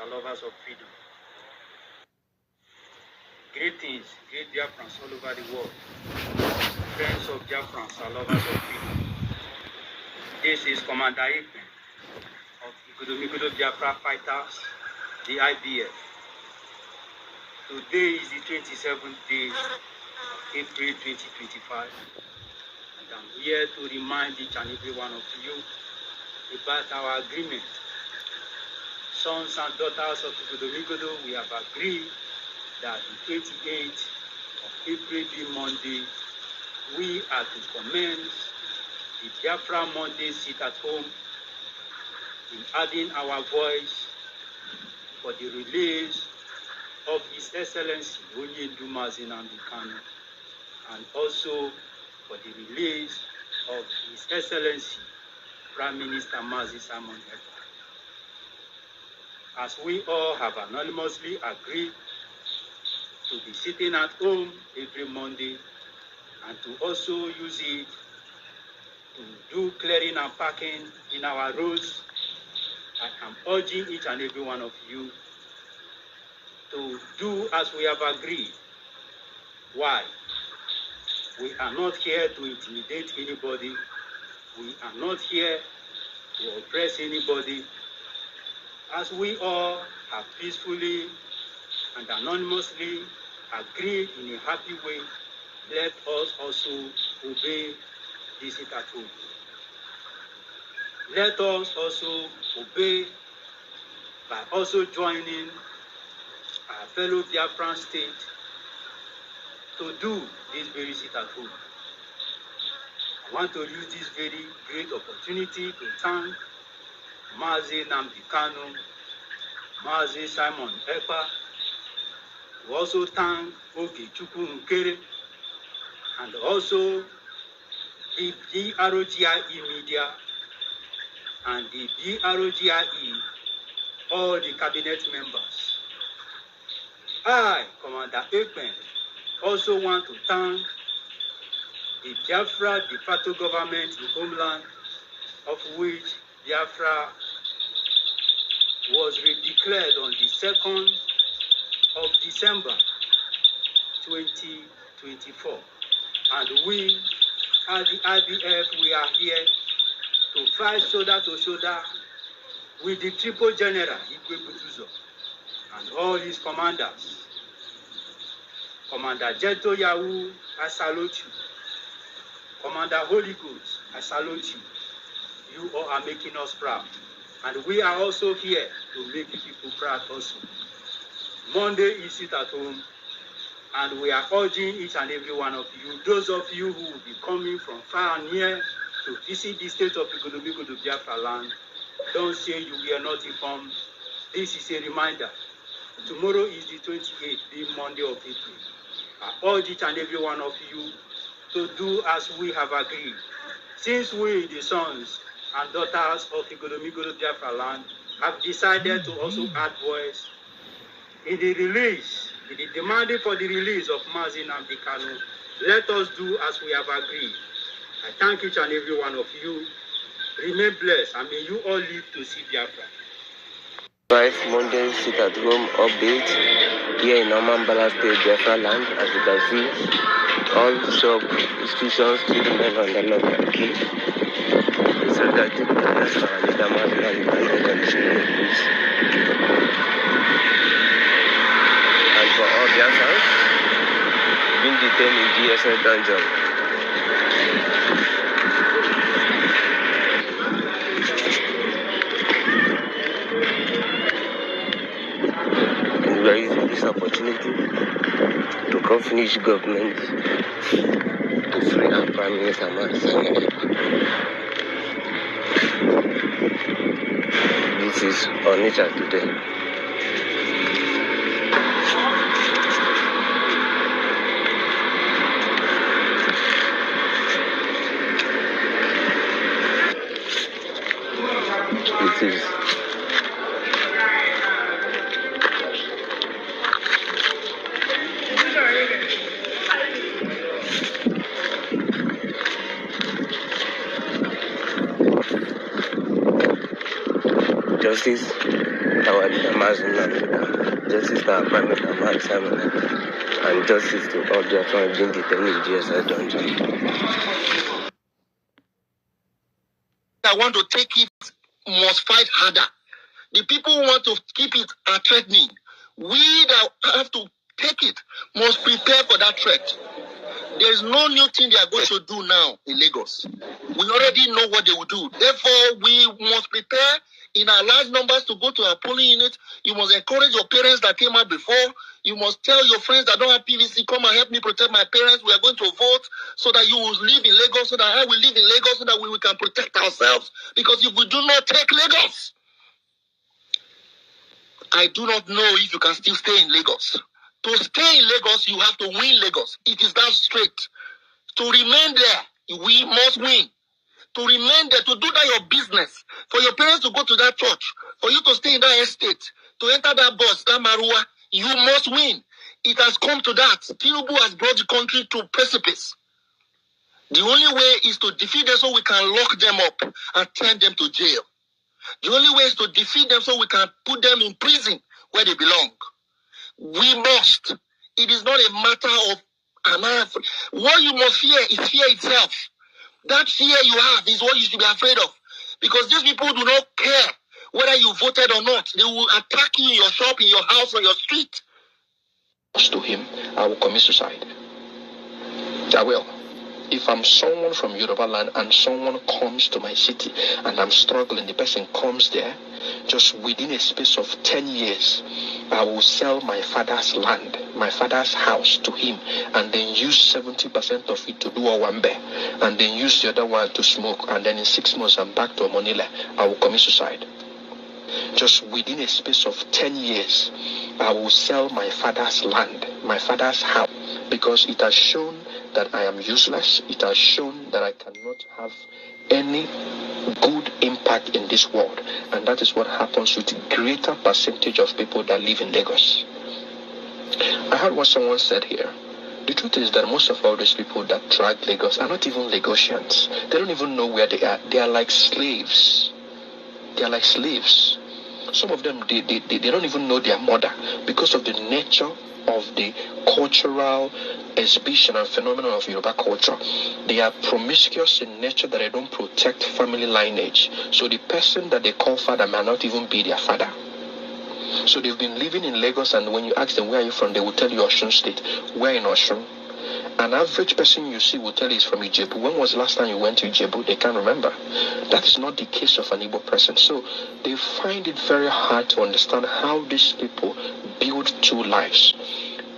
are lovers of freedom. Greetings, great Biafrans all over the world. Friends of Biafrans are lovers of freedom. This is Commander Ekpen of Igbodo Biafra Fighters, the IBF. Today is the 27th day of April 2025, and I'm here to remind each and every one of you about our agreement. Sons and daughters of Igbodo, we have agreed that the 28th of April, being Monday, we are to commence the Biafra Monday sit at home in adding our voice for the release of His Excellency Mazi Nnamdi Kanu, and also for the release of His Excellency Prime Minister Mazi Nnamdi. As we all have anonymously agreed to be sitting at home every Monday and to also use it to do clearing and parking in our roads, I am urging each and every one of you to do as we have agreed. Why? We are not here to intimidate anybody. We are not here to oppress anybody. As we all have peacefully and anonymously agreed in a happy way, let us also obey this sit at home. Let us also obey by also joining our fellow Biafran state to do this very sit at home. I want to use this very great opportunity to thank Mazi Nnamdi Kanu, Mazi Simon Ekpa. We also thank Okechukwu Nkere and also the BROGIE media and the BROGIE, all the cabinet members. I, Commander Ekpen, also want to thank the Biafra de facto government in homeland, of which Biafra was redeclared on the 2nd of December 2024. And we, as the IBF, we are here to fight shoulder to shoulder with the Triple General, Igwe Butuzo, and all his commanders. Commander Jeto Yahu, I salute you. Commander Holy Ghost, I salute you. You all are making us proud. And we are also here to make people proud also. Monday is sit at home, and we are urging each and every one of you, those of you who will be coming from far and near to visit the state of Igbodo Biafra land, don't say you were not informed. This is a reminder. Tomorrow is the 28th, being Monday of April. I urge each and every one of you to do as we have agreed. Since we, the sons and daughters of Igbodo Biafra land, have decided to also add voice in the release, in the demanding for the release of Mazi Nnamdi Kanu, let us do as we have agreed. I thank each and every one of you. Remain blessed, and may you all live to see Biafra. 5 Monday sit at home update here in Omambala State, Biafra land. As you can see, all shop institutions still remain on the lockdown key. So that the leader Mazi Nnamdi Kanu continue peace. And for all Biafrans being detained in GSS dungeon. We are using this opportunity to come finish government to free our Prime Minister Mazi Nnamdi. This is on nature today. This is justice our leader Mazi Nnamdi Kanu, justice to our Prime Minister Mazi Nnamdi, and justice to all Biafrans being detained in GSI dungeon. I want to take it must fight harder. The people who want to keep it are threatening. We that have to take it must prepare for that threat. There is no new thing they are going to do now in Lagos. We already know what they will do. Therefore, we must prepare in our large numbers to go to our polling unit. You must encourage your parents that came out before. You must tell your friends that don't have PVC, come and help me protect my parents. We are going to vote so that you will live in Lagos, so that I will live in Lagos, so that we can protect ourselves. Because if we do not take Lagos, I do not know if you can still stay in Lagos. To stay in Lagos, you have to win Lagos. It is that straight. To remain there, we must win. To remain there, to do that your business, for your parents to go to that church, for you to stay in that estate, to enter that bus, that marua, you must win. It has come to that. Tinubu has brought the country to precipice. The only way is to defeat them so we can lock them up and send them to jail. The only way is to defeat them so we can put them in prison where they belong. We must. It is not a matter of what you must fear is fear itself. That fear you have is what you should be afraid of. Because these people do not care whether you voted or not. They will attack you in your shop, in your house, on your street. To him, I will commit suicide. I will. If I'm someone from Yoruba land and someone comes to my city and I'm struggling, the person comes there, just within a space of 10 years, I will sell my father's land, my father's house to him, and then use 70% of it to do Owambe, and then use the other one to smoke, and then in 6 months I'm back to Omonile. I will commit suicide. Just within a space of 10 years, I will sell my father's land, my father's house, because it has shown that I am useless. It has shown that I cannot have any good impact in this world. And that is what happens with greater percentage of people that live in Lagos. I heard what someone said here. The truth is that most of all these people that drag Lagos are not even Lagosians. They don't even know where they are. They are like slaves. They are like slaves. Some of them, they don't even know their mother because of the nature of the cultural exhibition and phenomenon of Yoruba culture. They are promiscuous in nature, that they don't protect family lineage. So the person that they call father may not even be their father. So they've been living in Lagos, and when you ask them where are you from, they will tell you Osun State. Where in Osun? An average person you see will tell you he's from Ijebu. When was the last time you went to Ijebu? They can't remember. That is not the case of an Igbo person. So they find it very hard to understand how these people build two lives.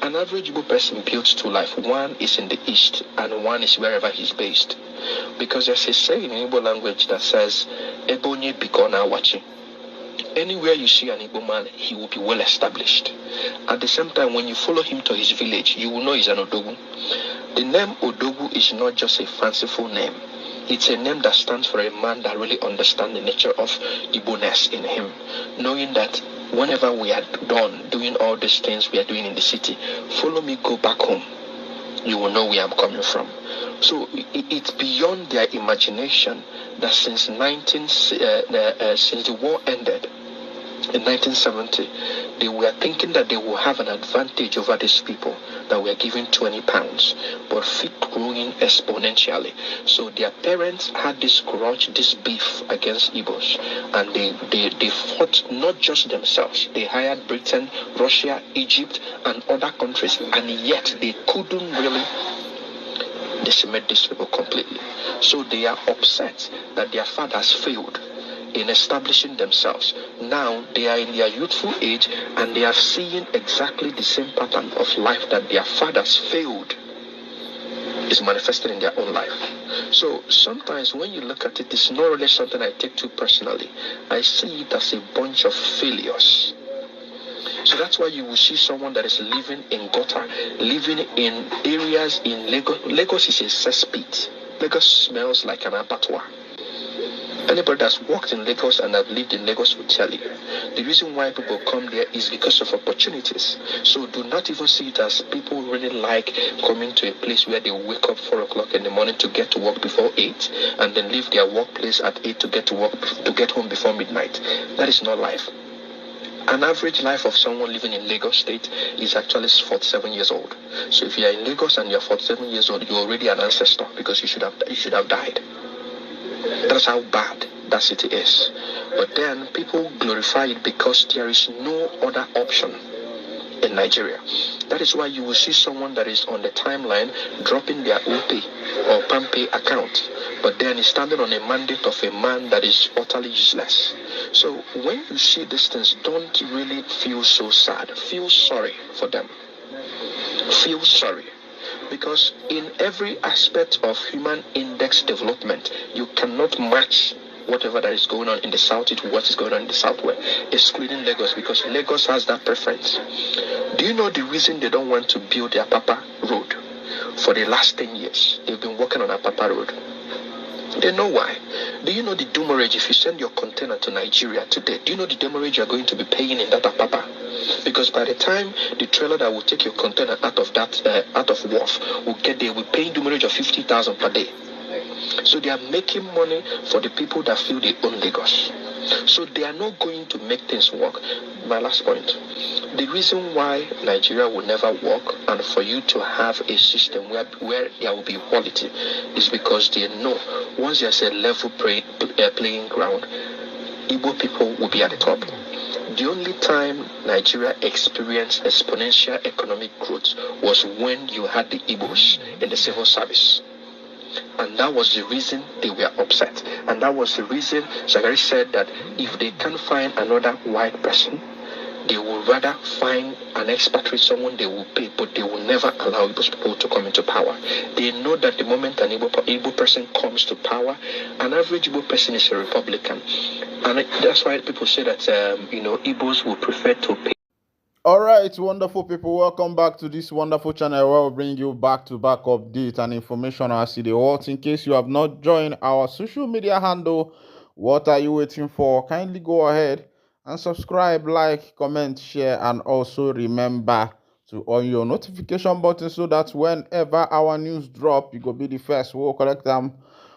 An average Igbo person builds two lives. One is in the east and one is wherever he's based. Because there's a saying in Igbo language that says, Ebonye bikona wachi. Anywhere you see an Igbo man, he will be well established. At the same time, when you follow him to his village, you will know he's an Odogu. The name Odogu is not just a fanciful name. It's a name that stands for a man that really understands the nature of Igbo-ness in him. Knowing that whenever we are done doing all these things we are doing in the city, follow me, go back home. You will know where I'm coming from. So it's beyond their imagination that since the war ended in 1970, they were thinking that they will have an advantage over these people that were given 20 pounds, but feet growing exponentially. So their parents had this grudge, this beef against Igbos, and they fought not just themselves. They hired Britain, Russia, Egypt, and other countries, and yet they couldn't really decimate these people completely. So they are upset that their fathers failed in establishing themselves. Now they are in their youthful age and they are seeing exactly the same pattern of life that their fathers failed is manifested in their own life. So sometimes when you look at it, it's not really something I take too personally. I see it as a bunch of failures. So that's why you will see someone that is living in gutter, living in areas in Lagos. Lagos is a cesspit. Lagos smells like an abattoir. Anybody that's walked in Lagos and have lived in Lagos will tell you. The reason why people come there is because of opportunities. So do not even see it as people really like coming to a place where they wake up 4 o'clock in the morning to get to work before 8 and then leave their workplace at 8 to get to work, to get home before midnight. That is not life. An average life of someone living in Lagos State is actually 47 years old. So if you are in Lagos and you are 47 years old, you're already an ancestor because you should have died. That's how bad that city is. But then people glorify it because there is no other option in Nigeria. That is why you will see someone that is on the timeline dropping their OP or PAMPay account, but then is standing on a mandate of a man that is utterly useless. So when you see these things, don't really feel so sad. Feel sorry for them. Feel sorry. Because in every aspect of human index development, you cannot match whatever that is going on in the south to what is going on in the southwest, excluding Lagos, because Lagos has that preference. Do you know the reason they don't want to build their Apapa road? For the last 10 years, they've been working on Apapa road. They know why. Do you know the demurrage if you send your container to Nigeria today? Do you know the demurrage you're going to be paying in that Apapa? Because by the time the trailer that will take your container out of wharf will get there, we're paying demurrage of 50,000 per day. So they are making money for the people that feel they own Lagos. So they are not going to make things work. My last point. The reason why Nigeria will never work and for you to have a system where there will be equality is because they know once there's a level playing ground, Igbo people will be at the top. The only time Nigeria experienced exponential economic growth was when you had the Igbos in the civil service. And that was the reason they were upset. And that was the reason Zachary said that if they can't find another white person, they will rather find an expatriate, someone they will pay, but they will never allow those people to come into power. They know that the moment an Igbo person comes to power, an average Igbo person is a Republican. And that's why people say that, Igbos will prefer to pay. All right, wonderful people, welcome back to this wonderful channel where we'll bring you back-to-back updates and information as the world. In case you have not joined our social media handle, what are you waiting for? Kindly go ahead and subscribe, like, comment, share, and also remember to on your notification button so that whenever our news drop, you go be the first. We'll collect them.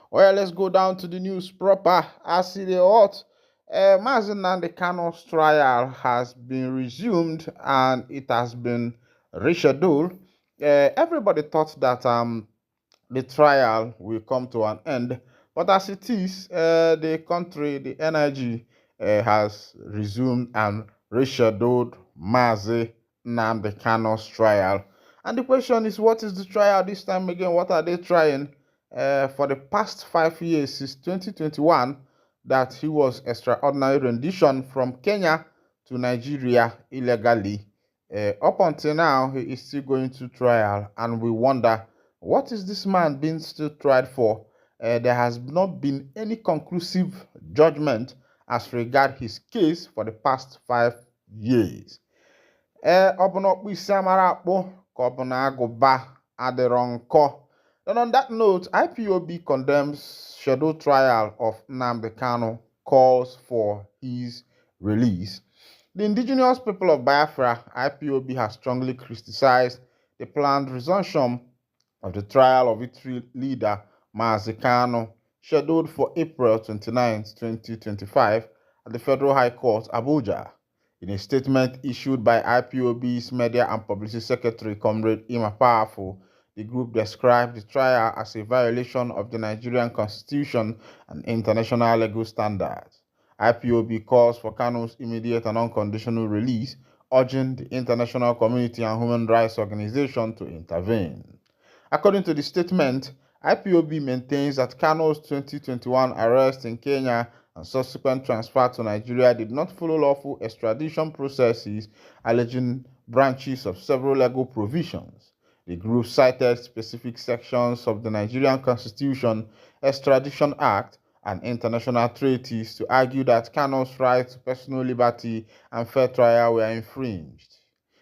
Well, let's go down to the news proper. As the world. Mazi Nnamdi Kanu's trial has been resumed and it has been rescheduled. Everybody thought that the trial will come to an end, but as it is, the country, the energy has resumed and rescheduled Mazi Nnamdi Kanu's trial. And the question is, what is the trial this time again? What are they trying? For the past 5 years, since 2021, that he was extraordinary rendition from Kenya to Nigeria illegally. Up until now, he is still going to trial, and we wonder, what is this man being still tried for? There has not been any conclusive judgment as regard his case for the past 5 years. And on that note, IPOB condemns scheduled trial of Nnamdi Kanu, calls for his release. The indigenous people of Biafra, IPOB, has strongly criticized the planned resumption of the trial of its leader, Mazi Kanu, scheduled for April 29, 2025, at the Federal High Court, Abuja. In a statement issued by IPOB's Media and Publicity Secretary, Comrade Ima Powerful, the group described the trial as a violation of the Nigerian Constitution and international legal standards. IPOB calls for Kanu's immediate and unconditional release, urging the international community and human rights organizations to intervene. According to the statement, IPOB maintains that Kanu's 2021 arrest in Kenya and subsequent transfer to Nigeria did not follow lawful extradition processes, alleging branches of several legal provisions. The group cited specific sections of the Nigerian Constitution, Extradition Act, and international treaties to argue that Kanu's rights to personal liberty and fair trial were infringed.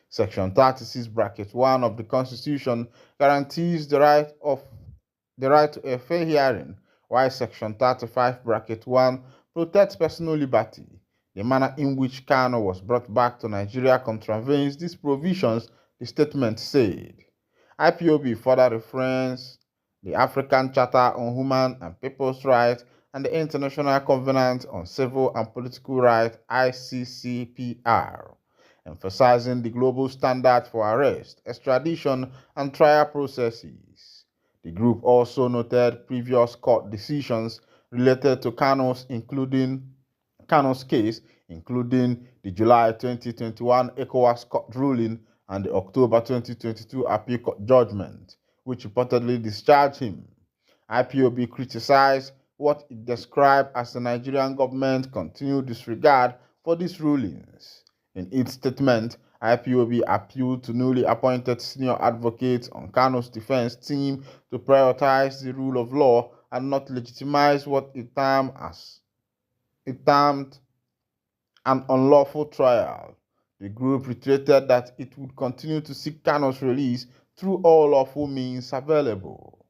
Section 36(1) of the Constitution guarantees the right to a fair hearing, while Section 35(1) protects personal liberty. The manner in which Kanu was brought back to Nigeria contravenes these provisions, the statement said. IPOB further referenced the African Charter on Human and People's Rights and the International Covenant on Civil and Political Rights (ICCPR), emphasizing the global standard for arrest, extradition, and trial processes. The group also noted previous court decisions related to Kanu's case, including the July 2021 ECOWAS court ruling and the October 2022 appeal court judgment, which reportedly discharged him. IPOB criticized what it described as the Nigerian government's continued disregard for these rulings. In its statement, IPOB appealed to newly appointed senior advocates on Kanu's defense team to prioritize the rule of law and not legitimize what it termed an unlawful trial. The group reiterated that it would continue to seek Kanu's release through all lawful means available.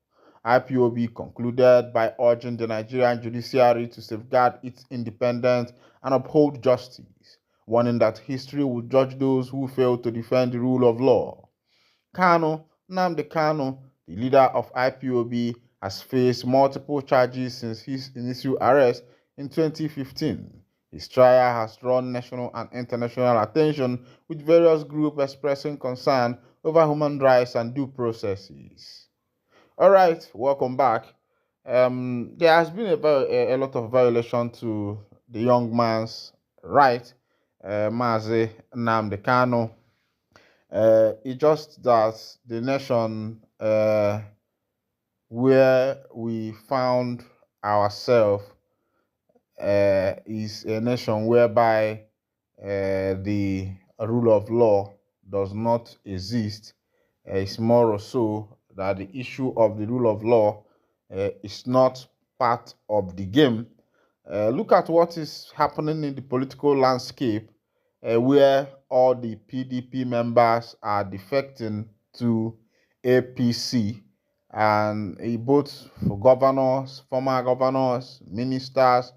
IPOB concluded by urging the Nigerian judiciary to safeguard its independence and uphold justice, warning that history will judge those who fail to defend the rule of law. Nnamdi Kanu, the leader of IPOB, has faced multiple charges since his initial arrest in 2015. His trial has drawn national and international attention, with various groups expressing concern over human rights and due processes. All right, welcome back. There has been a lot of violation to the young man's right, Mazi Nnamdi Kanu. It's just that the nation where we found ourselves is a nation whereby the rule of law does not exist. It's more or so that the issue of the rule of law is not part of the game. Look at what is happening in the political landscape where all the PDP members are defecting to APC, and both for governors, former governors, ministers,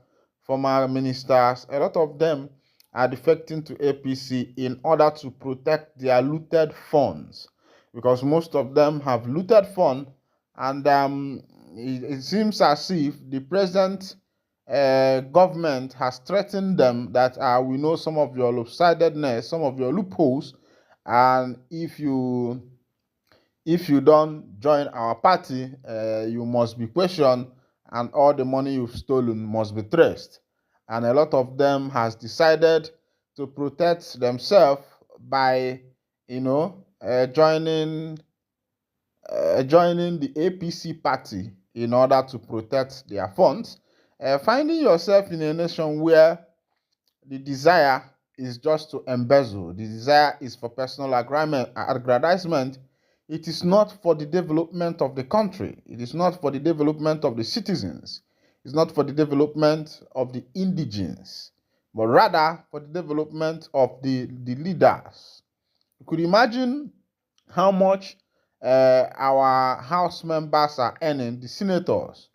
former ministers, a lot of them are defecting to APC in order to protect their looted funds, because most of them have looted funds, and it seems as if the present government has threatened them that we know some of your lopsidedness, some of your loopholes, and if you don't join our party, you must be questioned, and all the money you've stolen must be traced. And a lot of them has decided to protect themselves by, joining the APC party in order to protect their funds. Finding yourself in a nation where the desire is just to embezzle, the desire is for personal aggrandizement. It is not for the development of the country. It is not for the development of the citizens. It's not for the development of the indigenes, but rather for the development of the leaders. You could imagine how much our house members are earning, the senators.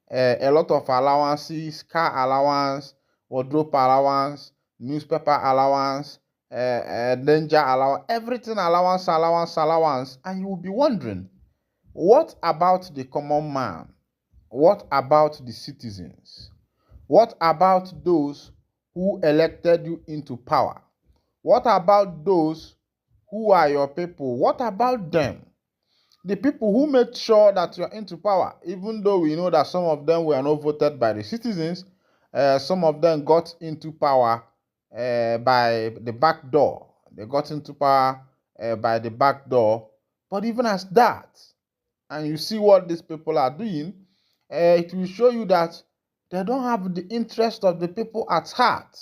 A lot of allowances, car allowance, wardrobe allowance, newspaper allowance, danger allowance, everything allowance, and you will be wondering, what about the common man? What about the citizens? What about those who elected you into power? What about those who are your people? What about them? The people who made sure that you're into power, even though we know that some of them were not voted by the citizens, some of them got into power by the back door. They got into power by the back door. But even as that, and you see what these people are doing, it will show you that they don't have the interest of the people at heart.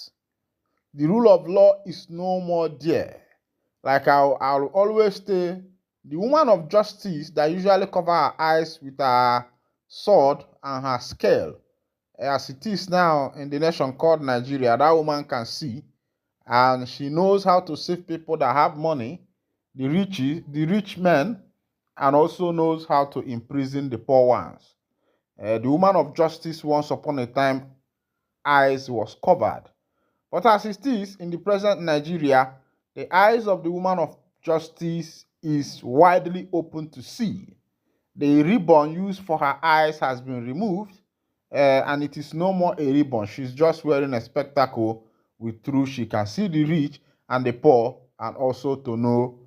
The rule of law is no more there. Like I'll always say, the woman of justice that usually cover her eyes with her sword and her scale, as it is now in the nation called Nigeria, that woman can see, and she knows how to save people that have money, the rich men, and also knows how to imprison the poor ones. The woman of justice once upon a time eyes was covered. But as it is in the present Nigeria, the eyes of the woman of justice is widely open to see. The ribbon used for her eyes has been removed, and it is no more a ribbon. She's just wearing a spectacle with through she can see the rich and the poor, and also to know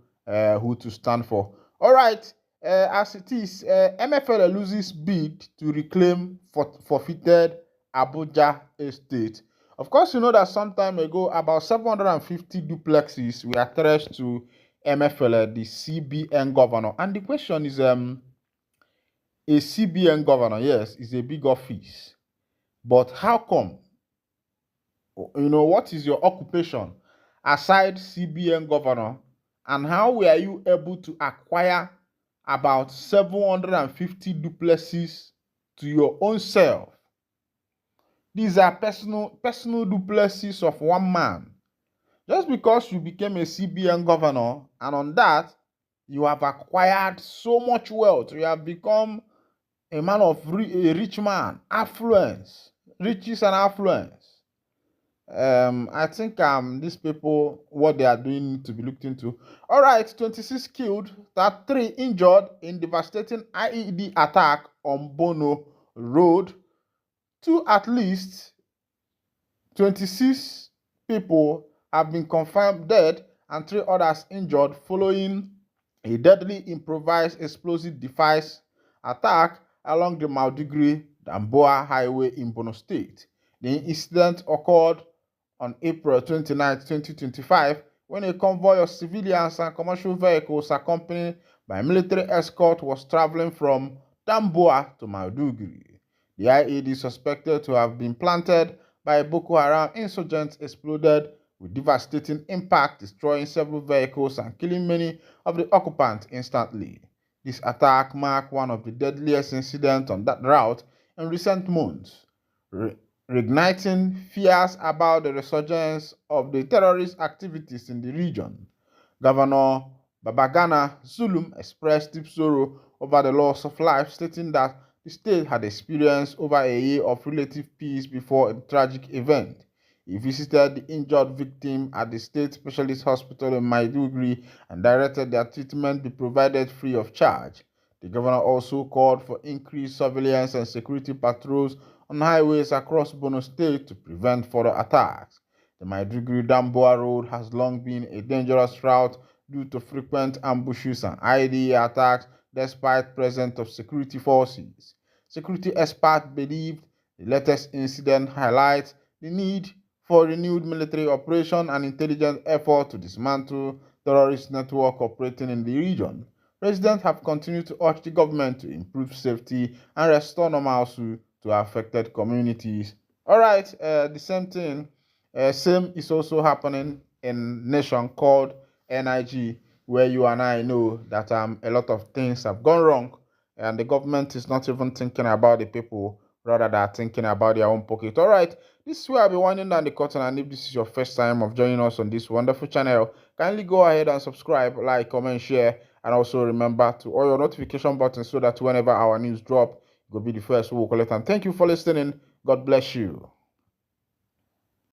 who to stand for. All right, as it is, MFL loses bid to reclaim forfeited Abuja estate. Of course, you know that some time ago, about 750 duplexes were attached to MFL, the CBN governor. And the question is, a CBN governor, yes, is a big office. But how come? What is your occupation aside CBN governor? And how were you able to acquire about 750 duplexes to your own self? These are personal duplexes of one man. Just because you became a CBN governor, and on that, you have acquired so much wealth, you have become a man of a rich man, affluence, riches and affluence. I think these people, what they are doing need to be looked into. All right, 26 killed, 3 injured in devastating IED attack on Borno Road. At least 26 people have been confirmed dead and 3 others injured following a deadly improvised explosive device attack along the Maiduguri-Damboa highway in Borno State. The incident occurred on April 29, 2025, when a convoy of civilians and commercial vehicles accompanied by military escort was traveling from Damboa to Maiduguri. The IED suspected to have been planted by Boko Haram insurgents exploded with devastating impact, destroying several vehicles and killing many of the occupants instantly. This attack marked one of the deadliest incidents on that route in recent months, reigniting fears about the resurgence of the terrorist activities in the region. Governor Babagana Zulum expressed deep sorrow over the loss of life, stating that the state had experienced over a year of relative peace before a tragic event. He visited the injured victim at the state specialist hospital in Maiduguri and directed that treatment be provided free of charge. The governor also called for increased surveillance and security patrols on highways across Borno State to prevent further attacks. The Maiduguri-Damboa Road has long been a dangerous route due to frequent ambushes and IED attacks despite presence of security forces. Security experts believe the latest incident highlights the need for renewed military operation and intelligence effort to dismantle terrorist network operating in the region. Residents have continued to urge the government to improve safety and restore normalcy to affected communities. All right, the same thing, same is also happening in nation called NIG, where you and I know that a lot of things have gone wrong, and the government is not even thinking about the people, rather than thinking about their own pocket. All right, this is where I'll be winding down the curtain, and if this is your first time of joining us on this wonderful channel, kindly go ahead and subscribe, like, comment, share, and also remember to all your notification buttons so that whenever our news drop, you'll be the first who will collect. And thank you for listening. God bless you.